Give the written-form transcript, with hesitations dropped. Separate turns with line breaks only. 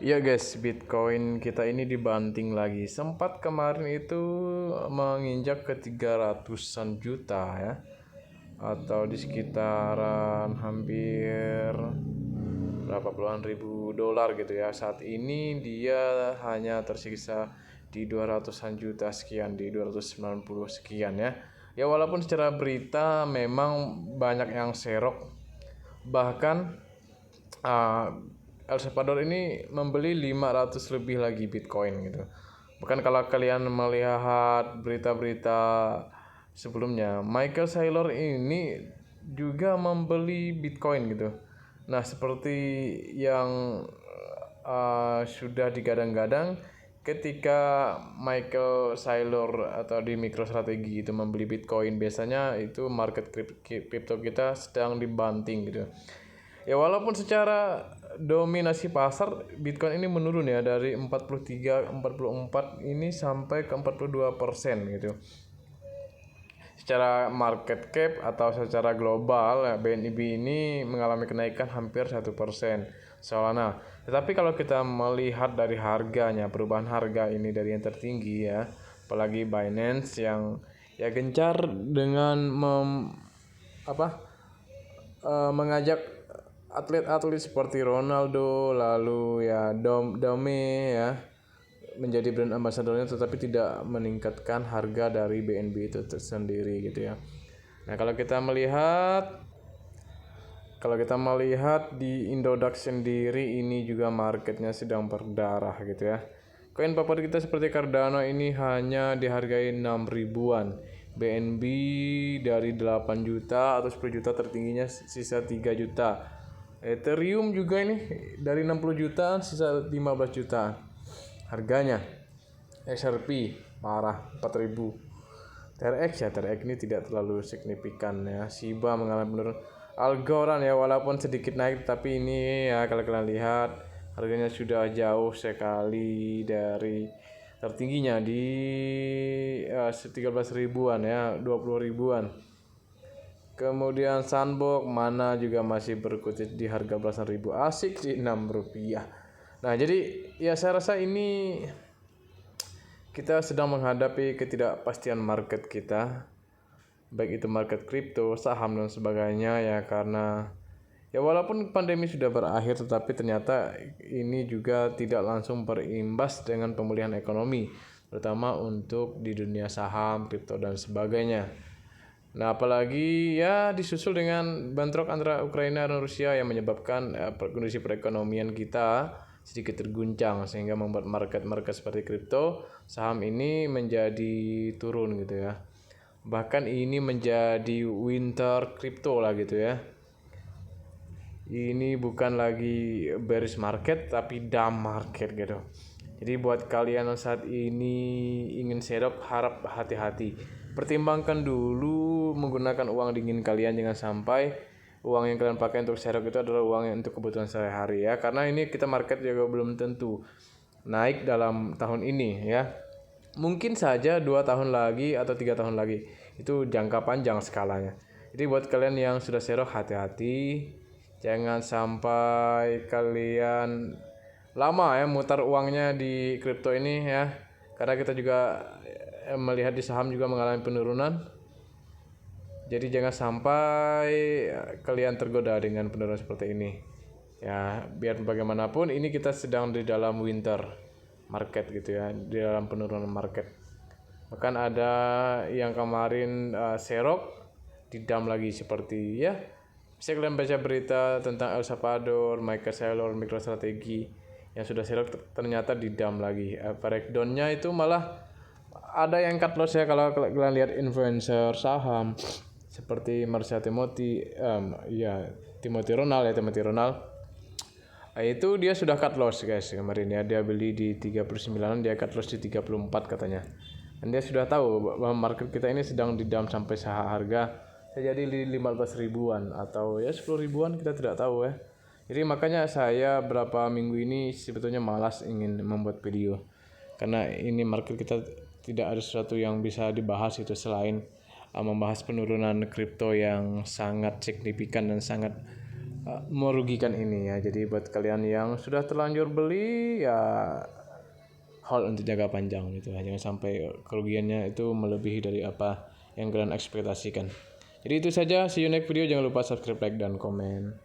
Iya guys, Bitcoin kita ini dibanting lagi. Sempat kemarin itu menginjak ke 300-an juta ya. Atau di sekitaran hampir berapa puluhan ribu dolar gitu ya. Saat ini dia hanya tersisa di 200-an juta sekian, di 290 sekian ya. Ya walaupun secara berita memang banyak yang serok. Bahkan uh, El Salvador ini membeli 500 lebih lagi Bitcoin gitu. Bahkan kalau kalian melihat berita-berita sebelumnya, Michael Saylor ini juga membeli Bitcoin gitu. Nah, seperti yang sudah digadang-gadang ketika Michael Saylor atau di MicroStrategy itu membeli Bitcoin, biasanya itu market crypto kita sedang dibanting gitu. Ya walaupun secara dominasi pasar Bitcoin ini menurun ya dari 43 44 ini sampai ke 42% gitu. Secara market cap atau secara global ya, BNB ini mengalami kenaikan hampir 1% Solana. Tetapi kalau kita melihat dari harganya, perubahan harga ini dari yang tertinggi ya, apalagi Binance yang ya gencar dengan mengajak atlet-atlet seperti Ronaldo lalu ya Dome ya menjadi brand ambassadornya, tetapi tidak meningkatkan harga dari BNB itu tersendiri gitu ya. Nah, kalau kita melihat di Indodax sendiri ini juga marketnya sedang berdarah gitu ya. Koin favorit kita seperti Cardano ini hanya dihargai 6 ribuan. BNB dari 8 juta atau 10 juta, tertingginya sisa 3 juta. Ethereum juga ini dari 60 jutaan sisa 15 jutaan harganya. XRP parah 4000. TRX ini tidak terlalu signifikan ya. Shiba mengalami penurunan. Algorand ya walaupun sedikit naik, tapi ini ya kalau kalian lihat harganya sudah jauh sekali dari tertingginya di 13 ribuan ya, 20 ribuan. Kemudian Sandbox mana juga masih berkutit di harga belasan ribu, asik sih 6 rupiah. Nah jadi ya saya rasa ini kita sedang menghadapi ketidakpastian market kita, baik itu market kripto, saham dan sebagainya ya, karena ya walaupun pandemi sudah berakhir tetapi ternyata ini juga tidak langsung berimbas dengan pemulihan ekonomi, terutama untuk di dunia saham, kripto dan sebagainya. Nah, apalagi ya disusul dengan bentrok antara Ukraina dan Rusia yang menyebabkan kondisi perekonomian kita sedikit terguncang, sehingga membuat market seperti kripto, saham ini menjadi turun gitu ya. Bahkan ini menjadi winter kripto lah gitu ya. Ini bukan lagi bearish market tapi down market gitu. Jadi buat kalian yang saat ini ingin serok, harap hati-hati. Pertimbangkan dulu menggunakan uang dingin kalian, jangan sampai uang yang kalian pakai untuk serok itu adalah uang yang untuk kebutuhan sehari-hari ya. Karena ini kita market juga belum tentu naik dalam tahun ini ya. Mungkin saja 2 tahun lagi atau 3 tahun lagi. Itu jangka panjang skalanya. Jadi buat kalian yang sudah serok, hati-hati. Jangan sampai kalian lama ya mutar uangnya di kripto ini ya, karena kita juga melihat di saham juga mengalami penurunan. Jadi jangan sampai kalian tergoda dengan penurunan seperti ini ya. Biar bagaimanapun ini kita sedang di dalam winter market gitu ya, di dalam penurunan market. Bahkan ada yang kemarin serok didam lagi seperti ya, bisa kalian baca berita tentang El Salvador, Michael Saylor, MicroStrategy yang sudah serok ternyata didam lagi. Breakdownnya itu malah ada yang cut loss ya. Kalau kalian lihat influencer saham seperti Marsha Timothy, Timothy Ronald, itu dia sudah cut loss guys kemarin ya. Dia beli di 39, dia cut loss di 34 katanya. Dan dia sudah tahu bahwa market kita ini sedang didam sampai harga jadi 15 ribuan atau ya 10 ribuan, kita tidak tahu ya. Jadi makanya saya berapa minggu ini sebetulnya malas ingin membuat video, karena ini market kita tidak ada sesuatu yang bisa dibahas itu selain membahas penurunan kripto yang sangat signifikan dan sangat merugikan ini ya. Jadi buat kalian yang sudah terlanjur beli ya hold untuk jangka panjang gitu ya. Jangan sampai kerugiannya itu melebihi dari apa yang kalian ekspektasikan. Jadi itu saja, see you next video. Jangan lupa subscribe, like, dan komen.